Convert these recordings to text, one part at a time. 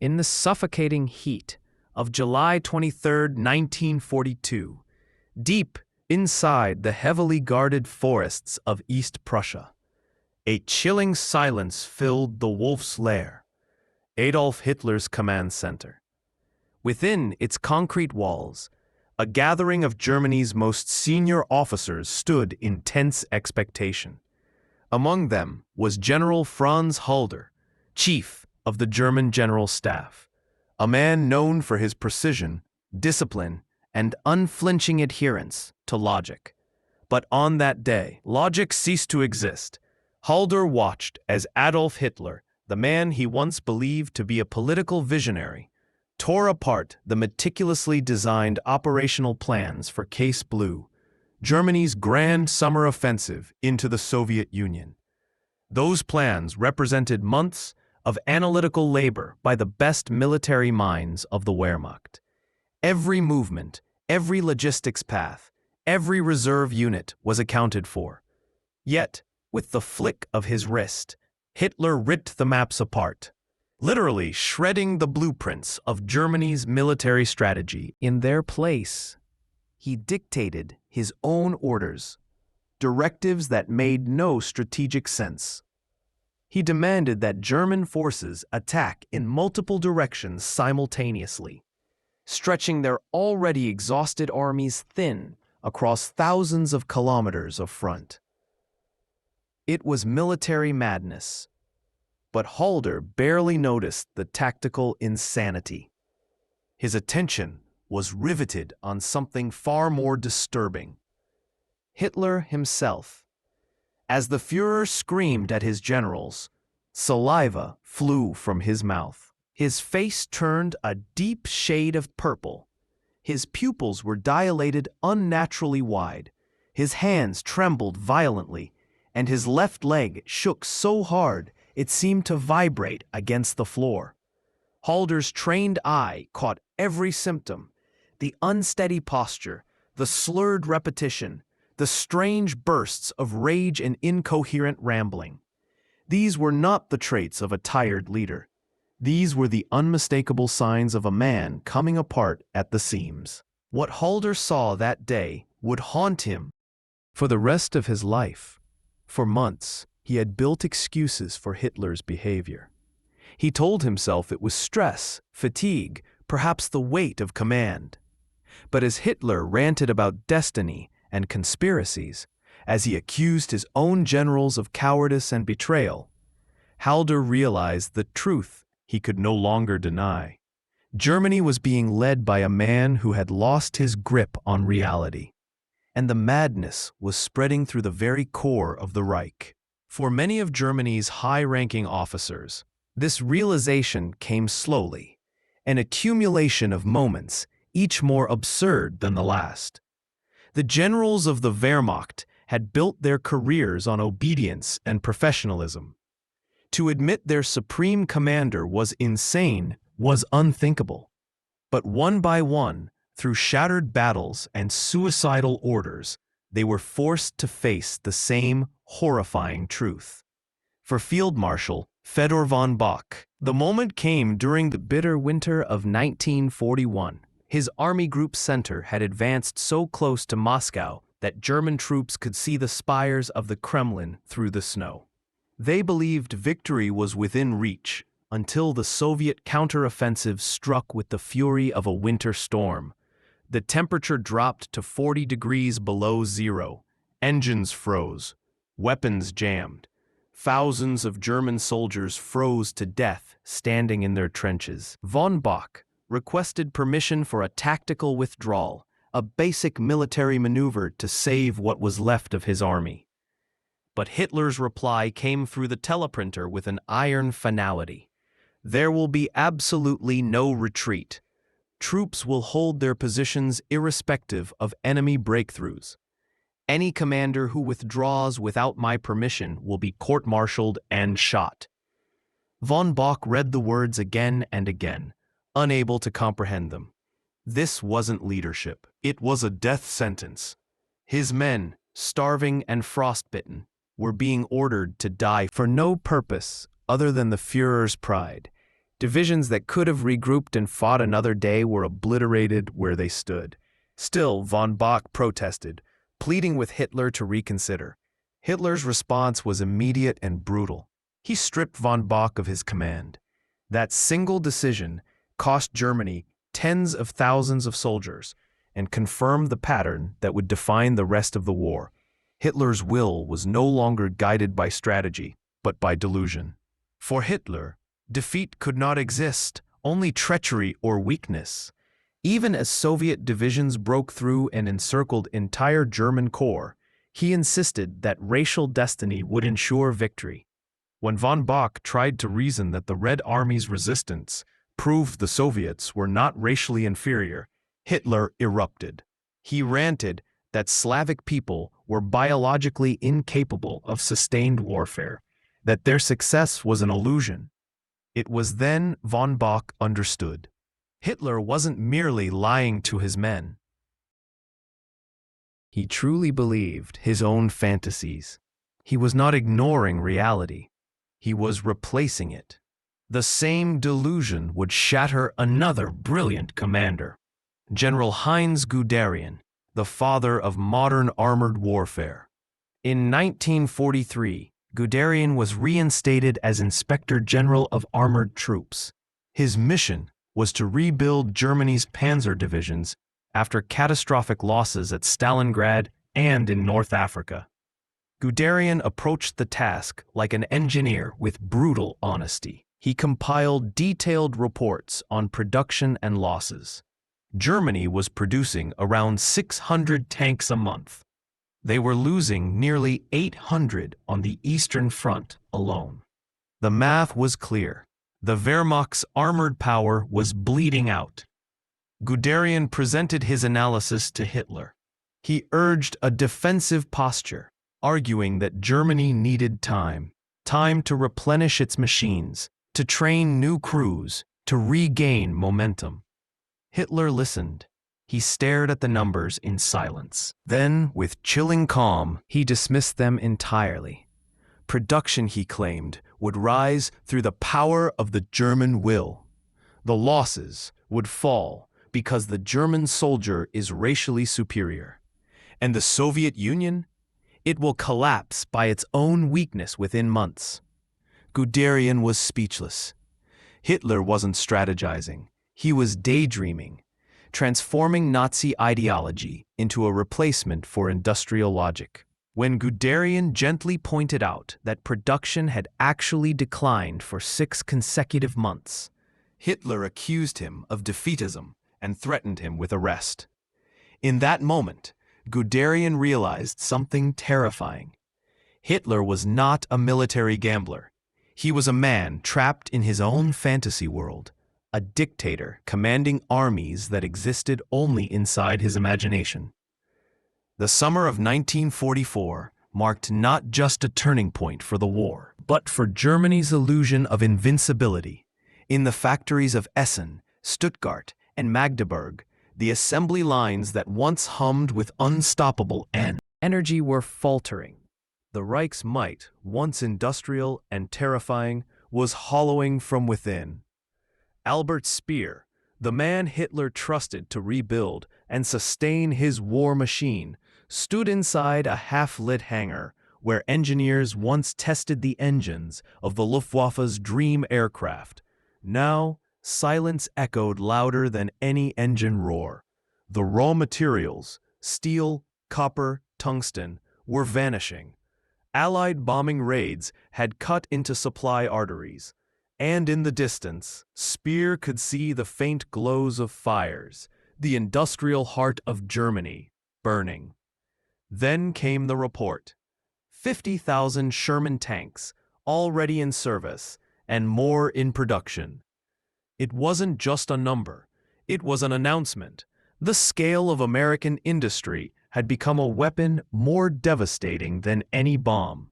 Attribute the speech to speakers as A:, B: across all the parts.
A: In the suffocating heat of July 23, 1942, deep inside the heavily guarded forests of East Prussia, a chilling silence filled the Wolf's Lair, Adolf Hitler's command center. Within its concrete walls, a gathering of Germany's most senior officers stood in tense expectation. Among them was General Franz Halder, chief of the German General Staff, a man known for his precision, discipline, and unflinching adherence to logic. But on that day, logic ceased to exist. Halder watched as Adolf Hitler, the man he once believed to be a political visionary, tore apart the meticulously designed operational plans for Case Blue, Germany's grand summer offensive into the Soviet Union. Those plans represented months of analytical labor by the best military minds of the Wehrmacht. Every movement, every logistics path, every reserve unit was accounted for. Yet, with the flick of his wrist, Hitler ripped the maps apart, literally shredding the blueprints of Germany's military strategy. In their place, he dictated his own orders, directives that made no strategic sense. He demanded that German forces attack in multiple directions simultaneously, stretching their already exhausted armies thin across thousands of kilometers of front. It was military madness, but Halder barely noticed the tactical insanity. His attention was riveted on something far more disturbing: Hitler himself. As the Führer screamed at his generals, saliva flew from his mouth. His face turned a deep shade of purple. His pupils were dilated unnaturally wide. His hands trembled violently, and his left leg shook so hard it seemed to vibrate against the floor. Halder's trained eye caught every symptom: the unsteady posture, the slurred repetition, the strange bursts of rage and incoherent rambling. These were not the traits of a tired leader. These were the unmistakable signs of a man coming apart at the seams. What Halder saw that day would haunt him for the rest of his life. For months, he had built excuses for Hitler's behavior. He told himself it was stress, fatigue, perhaps the weight of command. But as Hitler ranted about destiny and conspiracies, as he accused his own generals of cowardice and betrayal, Halder realized the truth he could no longer deny. Germany was being led by a man who had lost his grip on reality, and the madness was spreading through the very core of the Reich. For many of Germany's high-ranking officers, this realization came slowly, an accumulation of moments, each more absurd than the last. The generals of the Wehrmacht had built their careers on obedience and professionalism. To admit their supreme commander was insane was unthinkable. But one by one, through shattered battles and suicidal orders, they were forced to face the same horrifying truth. For Field Marshal Fedor von Bock, the moment came during the bitter winter of 1941. His army group center had advanced so close to Moscow that German troops could see the spires of the Kremlin through the snow. They believed victory was within reach until the Soviet counteroffensive struck with the fury of a winter storm. The temperature dropped to 40 degrees below zero. Engines froze. Weapons jammed. Thousands of German soldiers froze to death standing in their trenches. Von Bock requested permission for a tactical withdrawal, a basic military maneuver to save what was left of his army. But Hitler's reply came through the teleprinter with an iron finality. There will be absolutely no retreat. Troops will hold their positions irrespective of enemy breakthroughs. Any commander who withdraws without my permission will be court-martialed and shot. Von Bock read the words again and again, unable to comprehend them. This wasn't leadership. It was a death sentence. His men, starving and frostbitten, were being ordered to die for no purpose other than the Führer's pride. Divisions that could have regrouped and fought another day were obliterated where they stood. Still, von Bock protested, pleading with Hitler to reconsider. Hitler's response was immediate and brutal. He stripped von Bock of his command. That single decision cost Germany tens of thousands of soldiers and confirmed the pattern that would define the rest of the war. Hitler's will was no longer guided by strategy, but by delusion. For Hitler, defeat could not exist, only treachery or weakness. Even as Soviet divisions broke through and encircled entire German corps, he insisted that racial destiny would ensure victory. When von Bock tried to reason that the Red Army's resistance proved the Soviets were not racially inferior, Hitler erupted. He ranted that Slavic people were biologically incapable of sustained warfare, that their success was an illusion. It was then von Bock understood. Hitler wasn't merely lying to his men. He truly believed his own fantasies. He was not ignoring reality. He was replacing it. The same delusion would shatter another brilliant commander, General Heinz Guderian, the father of modern armored warfare. In 1943, Guderian was reinstated as Inspector General of Armored Troops. His mission was to rebuild Germany's panzer divisions after catastrophic losses at Stalingrad and in North Africa. Guderian approached the task like an engineer with brutal honesty. He compiled detailed reports on production and losses. Germany was producing around 600 tanks a month. They were losing nearly 800 on the Eastern Front alone. The math was clear. The Wehrmacht's armored power was bleeding out. Guderian presented his analysis to Hitler. He urged a defensive posture, arguing that Germany needed time to replenish its machines, to train new crews, to regain momentum. Hitler listened. He stared at the numbers in silence. Then, with chilling calm, he dismissed them entirely. Production, he claimed, would rise through the power of the German will. The losses would fall because the German soldier is racially superior. And the Soviet Union? It will collapse by its own weakness within months. Guderian was speechless. Hitler wasn't strategizing. He was daydreaming, transforming Nazi ideology into a replacement for industrial logic. When Guderian gently pointed out that production had actually declined for 6 consecutive months, Hitler accused him of defeatism and threatened him with arrest. In that moment, Guderian realized something terrifying. Hitler was not a military gambler. He was a man trapped in his own fantasy world, a dictator commanding armies that existed only inside his imagination. The summer of 1944 marked not just a turning point for the war, but for Germany's illusion of invincibility. In the factories of Essen, Stuttgart, and Magdeburg, the assembly lines that once hummed with unstoppable energy were faltering. The Reich's might, once industrial and terrifying, was hollowing from within. Albert Speer, the man Hitler trusted to rebuild and sustain his war machine, stood inside a half-lit hangar where engineers once tested the engines of the Luftwaffe's dream aircraft. Now, silence echoed louder than any engine roar. The raw materials, steel, copper, tungsten, were vanishing. Allied bombing raids had cut into supply arteries, and in the distance, Speer could see the faint glows of fires, the industrial heart of Germany, burning. Then came the report. 50,000 Sherman tanks, already in service, and more in production. It wasn't just a number. It was an announcement. The scale of American industry had become a weapon more devastating than any bomb.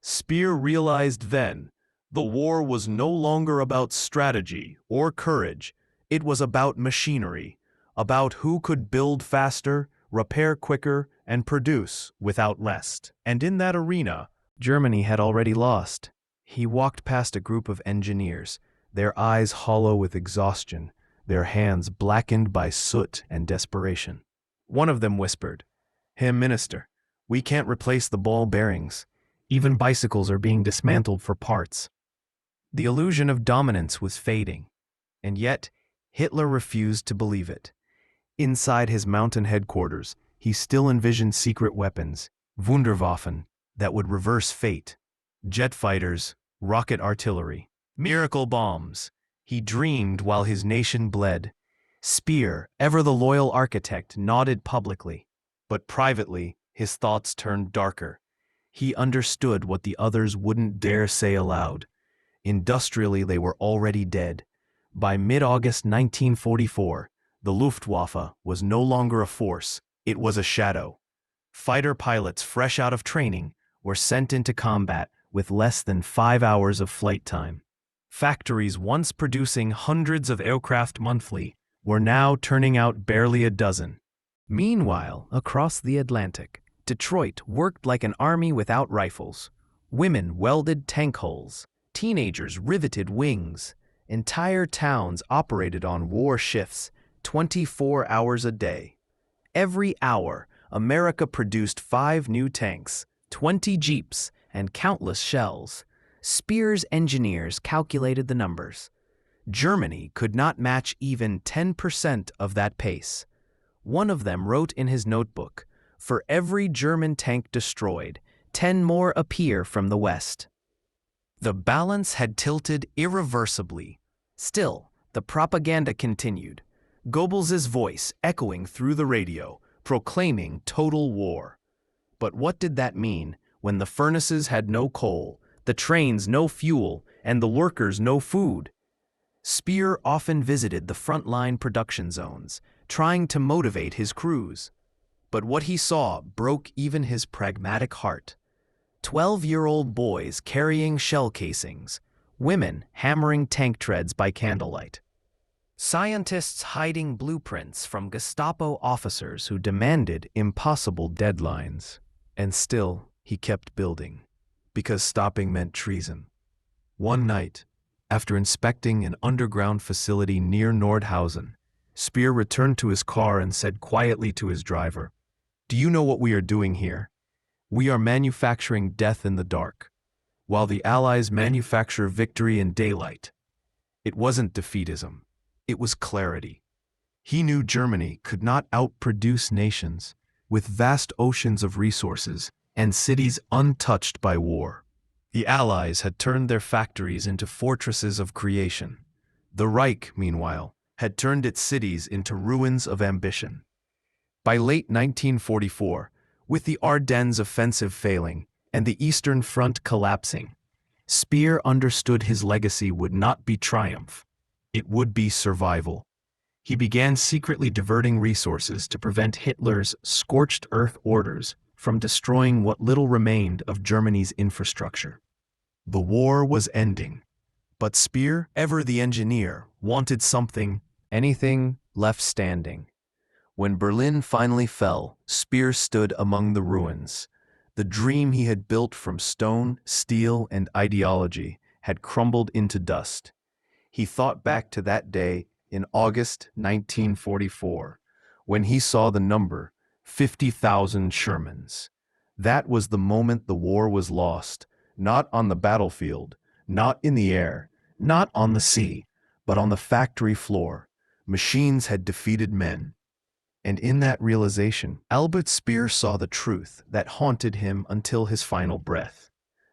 A: Speer realized then the war was no longer about strategy or courage. It was about machinery, about who could build faster, repair quicker, and produce without less. And in that arena, Germany had already lost. He walked past a group of engineers, their eyes hollow with exhaustion, their hands blackened by soot and desperation. One of them whispered, "Herr Minister, we can't replace the ball bearings. Even bicycles are being dismantled for parts." The illusion of dominance was fading, and yet Hitler refused to believe it. Inside his mountain headquarters, he still envisioned secret weapons, Wunderwaffen, that would reverse fate. Jet fighters, rocket artillery, miracle bombs. He dreamed while his nation bled. Speer, ever the loyal architect, nodded publicly. But privately, his thoughts turned darker. He understood what the others wouldn't dare say aloud. Industrially, they were already dead. By mid-August 1944, the Luftwaffe was no longer a force, it was a shadow. Fighter pilots fresh out of training were sent into combat with less than 5 hours of flight time. Factories once producing hundreds of aircraft monthly were now turning out barely a dozen. Meanwhile, across the Atlantic, Detroit worked like an army without rifles. Women welded tank hulls, teenagers riveted wings. Entire towns operated on war shifts, 24 hours a day. Every hour, America produced 5 new tanks, 20 jeeps, and countless shells. Speer's engineers calculated the numbers. Germany could not match even 10% of that pace. One of them wrote in his notebook, "For every German tank destroyed, 10 more appear from the west." The balance had tilted irreversibly. Still, the propaganda continued, Goebbels's voice echoing through the radio, proclaiming total war. But what did that mean when the furnaces had no coal, the trains no fuel, and the workers no food? Speer often visited the frontline production zones, trying to motivate his crews. But what he saw broke even his pragmatic heart. 12-year-old boys carrying shell casings, women hammering tank treads by candlelight. Scientists hiding blueprints from Gestapo officers who demanded impossible deadlines. And still, he kept building, because stopping meant treason. One night, after inspecting an underground facility near Nordhausen, Speer returned to his car and said quietly to his driver, "Do you know what we are doing here? We are manufacturing death in the dark, while the Allies manufacture victory in daylight." It wasn't defeatism. It was clarity. He knew Germany could not outproduce nations with vast oceans of resources and cities untouched by war. The Allies had turned their factories into fortresses of creation. The Reich, meanwhile, had turned its cities into ruins of ambition. By late 1944, with the Ardennes offensive failing and the Eastern Front collapsing, Speer understood his legacy would not be triumph. It would be survival. He began secretly diverting resources to prevent Hitler's scorched earth orders from destroying what little remained of Germany's infrastructure. The war was ending, but Speer, ever the engineer, wanted something, anything left standing. When Berlin finally fell, Speer stood among the ruins. The dream he had built from stone, steel, and ideology had crumbled into dust. He thought back to that day in August 1944, when he saw the number 50,000 Shermans. That was the moment the war was lost, not on the battlefield, not in the air, not on the sea, but on the factory floor. Machines had defeated men. And in that realization, Albert Speer saw the truth that haunted him until his final breath.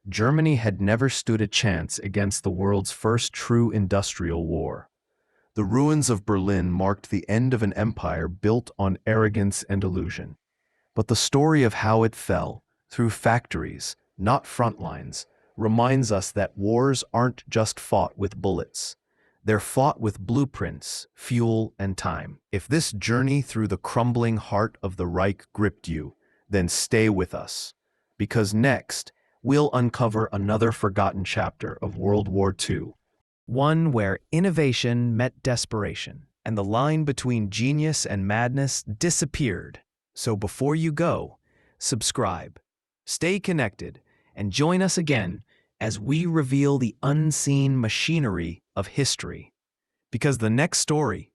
A: Germany had never stood a chance against the world's first true industrial war. The ruins of Berlin marked the end of an empire built on arrogance and illusion. But the story of how it fell, through factories, not front lines, reminds us that wars aren't just fought with bullets. They're fought with blueprints, fuel, and time. If this journey through the crumbling heart of the Reich gripped you, then stay with us. Because next, we'll uncover another forgotten chapter of World War II. One where innovation met desperation, and the line between genius and madness disappeared. So before you go, subscribe, stay connected, and join us again as we reveal the unseen machinery of history. Because the next story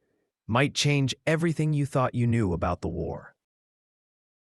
A: might change everything you thought you knew about the war.